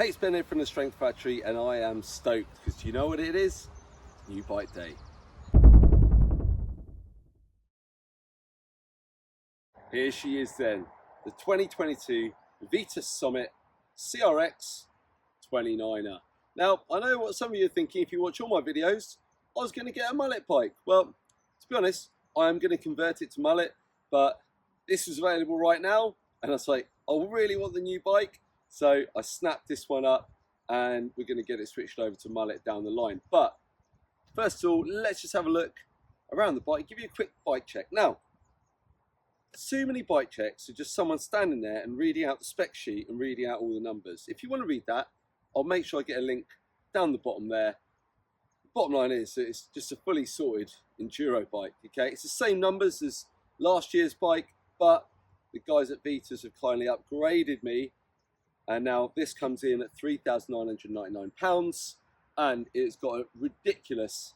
Hey, it's Ben here from the Strength Factory, and I am stoked because do you know what it is? New bike day. Here she is then, the 2022 Vitus Sommet CRX 29er. Now, I know what some of you are thinking if you watch all my videos, I was going to get a mullet bike. Well, to be honest, I am going to convert it to mullet, but this is available right now, and I was like, I really want the new bike, so I snapped this one up, and we're going to get it switched over to mullet down the line. But first of all, let's just have a look around the bike, give you a quick bike check. Now, too many bike checks are just someone standing there and reading out the spec sheet and reading out all the numbers. If you want to read that, I'll make sure I get a link down the bottom there. The bottom line is that it's just a fully sorted enduro bike, okay? It's the same numbers as last year's bike, but the guys at Vitus have kindly upgraded me, and now this comes in at £3,999, and it's got a ridiculous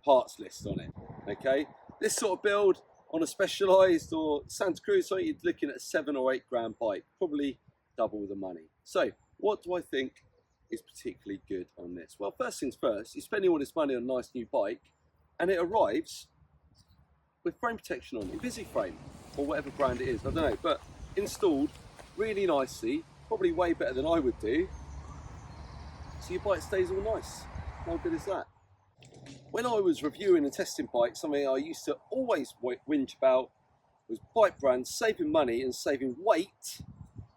parts list on it, okay? This sort of build on a Specialized or Santa Cruz, so you're looking at a £7 or £8 grand bike, probably double the money. So what do I think is particularly good on this? Well, first things first, you're spending all this money on a nice new bike, and it arrives with frame protection on it, VisiFrame, or whatever brand it is, I don't know, but installed really nicely, probably way better than I would do, so your bike stays all nice. How good is that? When I was reviewing and testing bikes, something I used to always whinge about was bike brands saving money and saving weight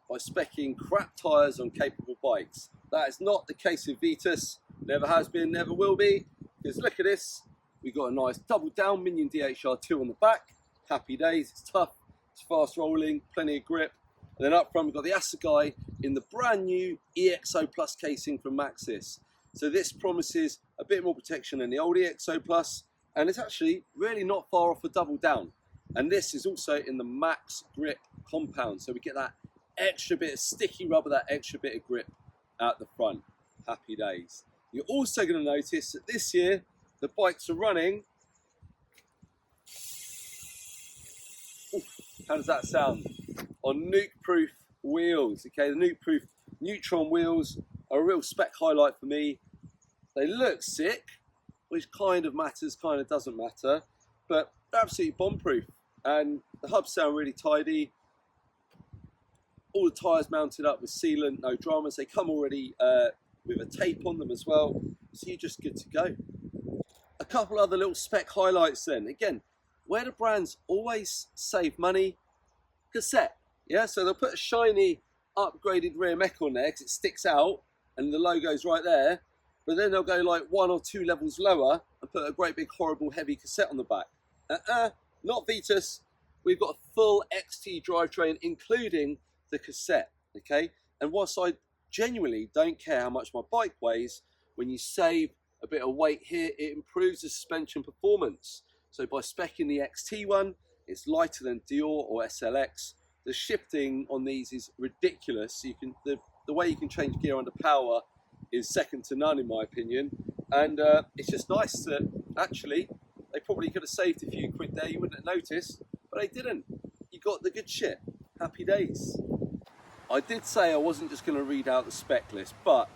by speccing crap tyres on capable bikes. That is not the case with Vitus, never has been, never will be, because look at this, we've got a nice double down Minion DHR2 on the back, happy days, it's tough, it's fast rolling, plenty of grip, and then up front we've got the Assegai in the brand new EXO Plus casing from Maxxis. So this promises a bit more protection than the old EXO Plus, and it's actually really not far off a double down. And this is also in the Max Grip compound, so we get that extra bit of sticky rubber, that extra bit of grip at the front. Happy days. You're also going to notice that this year the bikes are running. Ooh, how does that sound? On Nuke-proof wheels. Okay, the Nuke-proof Neutron wheels are a real spec highlight for me. They look sick, which kind of matters, kind of doesn't matter, but they're absolutely bomb-proof, and the hubs sound really tidy. All the tyres mounted up with sealant, no dramas. They come already with a tape on them as well, so you're just good to go. A couple other little spec highlights then. Again, where the brands always save money, cassette. Yeah, so they'll put a shiny upgraded rear mech on there because it sticks out and the logo's right there, but then they'll go like 1 or 2 levels lower and put a great big horrible heavy cassette on the back. Not Vitus. We've got a full XT drivetrain including the cassette, okay? And whilst I genuinely don't care how much my bike weighs, when you save a bit of weight here, it improves the suspension performance. So by speccing the XT one, it's lighter than Dior or SLX. The shifting on these is ridiculous. You can the way you can change gear under power is second to none in my opinion. And it's just nice that actually they probably could have saved a few quid there. You wouldn't have noticed, but they didn't. You got the good shit. Happy days. I did say I wasn't just going to read out the spec list, but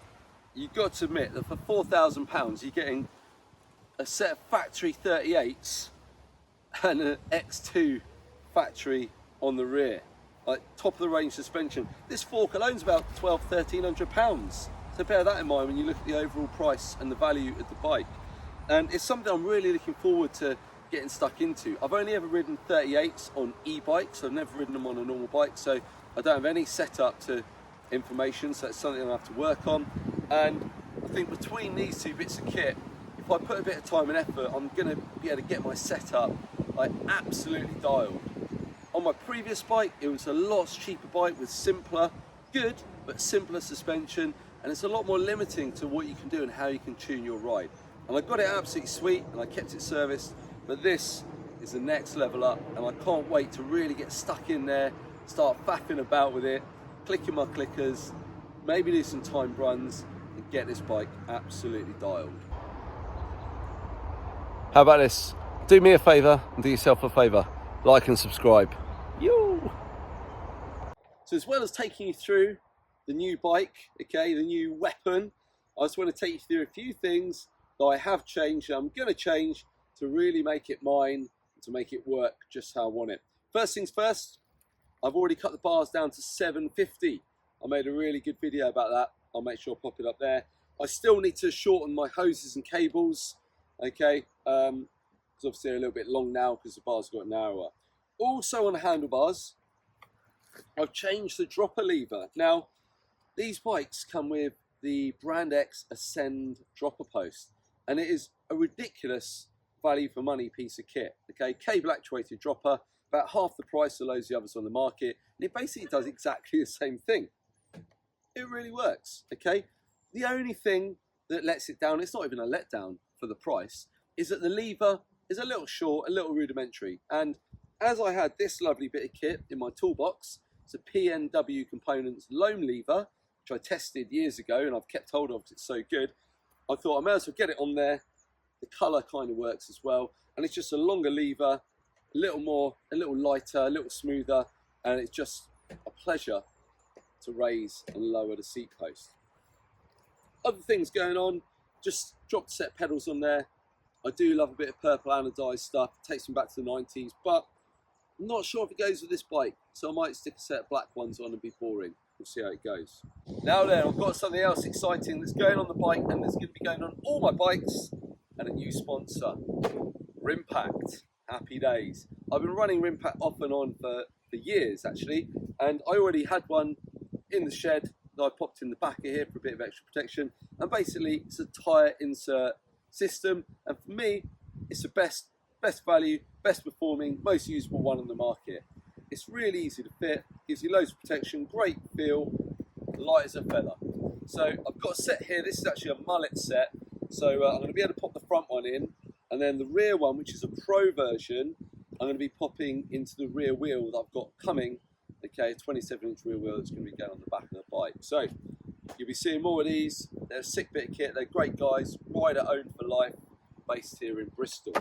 you've got to admit that for £4,000 you're getting a set of factory 38s and an X2 factory on the rear, like top of the range suspension. This fork alone's about £1,200–1,300, so bear that in mind when you look at the overall price and the value of the bike. And it's something I'm really looking forward to getting stuck into. I've only ever ridden 38s on e-bikes, I've never ridden them on a normal bike, so I don't have any setup to information, so it's something I have to work on. And I think between these two bits of kit, if I put a bit of time and effort, I'm going to be able to get my setup like absolutely dialed. On my previous bike, it was a lot cheaper bike with simpler, good, but simpler suspension, and it's a lot more limiting to what you can do and how you can tune your ride. And I got it absolutely sweet, and I kept it serviced, but this is the next level up, and I can't wait to really get stuck in there, start faffing about with it, clicking my clickers, maybe do some time runs, and get this bike absolutely dialed. How about this? Do me a favour and do yourself a favour. Like and subscribe. Yo! So as well as taking you through the new bike, okay, the new weapon, I just want to take you through a few things that I have changed and I'm going to change to really make it mine, to make it work just how I want it. First things first, I've already cut the bars down to 750. I made a really good video about that. I'll make sure I pop it up there. I still need to shorten my hoses and cables, okay? It's obviously a little bit long now because the bars got narrower. Also on the handlebars, I've changed the dropper lever. Now, these bikes come with the Brand X Ascend dropper post, and it is a ridiculous value for money piece of kit, okay? Cable actuated dropper, about half the price of loads of the others on the market, and it basically does exactly the same thing. It really works, okay? The only thing that lets it down, it's not even a letdown for the price, is that the lever is a little short, a little rudimentary. And as I had this lovely bit of kit in my toolbox, it's a PNW Components Loam Lever, which I tested years ago and I've kept hold of because it's so good. I thought I may as well get it on there. The colour kind of works as well. And it's just a longer lever, a little lighter, a little smoother, and it's just a pleasure to raise and lower the seat post. Other things going on, just dropped a set of pedals on there. I do love a bit of purple anodized stuff, it takes me back to the 90s, but I'm not sure if it goes with this bike, so I might stick a set of black ones on and be boring. We'll see how it goes. Now then, I've got something else exciting that's going on the bike and that's going to be going on all my bikes, and a new sponsor, Rimpact. Happy days. I've been running Rimpact off and on for years actually, and I already had one in the shed that I popped in the back of here for a bit of extra protection, and basically it's a tyre insert system, and for me it's the best value, best performing, most usable one on the market. It's really easy to fit, gives you loads of protection, great feel, light as a feather. So I've got a set here, this is actually a mullet set, so I'm going to be able to pop the front one in, and then the rear one, which is a pro version, I'm going to be popping into the rear wheel that I've got coming, okay, a 27-inch rear wheel that's going to be going on the back of the bike. So you'll be seeing more of these. They're a sick bit of kit, they're great guys, rider owned for life, based here in Bristol.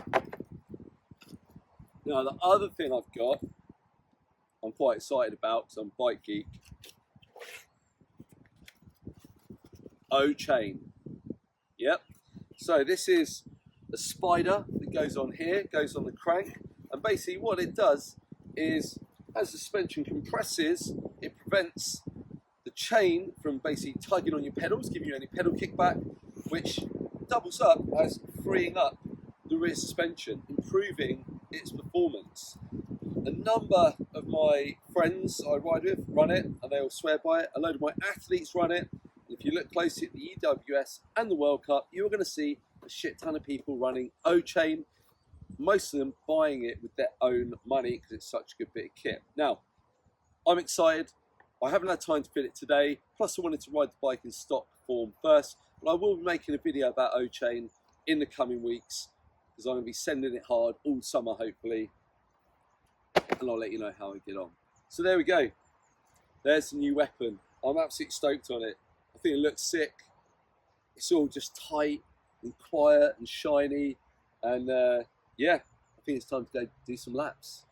Now the other thing I've got, I'm quite excited about because I'm a bike geek. OChain. Yep. So this is a spider that goes on here, goes on the crank, and basically what it does is, as the suspension compresses, it prevents the chain from basically tugging on your pedals, giving you any pedal kickback, which doubles up as freeing up the rear suspension, improving its performance. A number of my friends I ride with run it, and they all swear by it. A load of my athletes run it. And if you look closely at the EWS and the World Cup, you're going to see a shit ton of people running OChain, most of them buying it with their own money because it's such a good bit of kit. Now, I'm excited. I haven't had time to fit it today, plus I wanted to ride the bike in stock form first, but I will be making a video about OChain in the coming weeks because I'm going to be sending it hard all summer hopefully, and I'll let you know how I get on. So there we go. There's the new weapon. I'm absolutely stoked on it. I think it looks sick. It's all just tight and quiet and shiny, and yeah, I think it's time to go do some laps.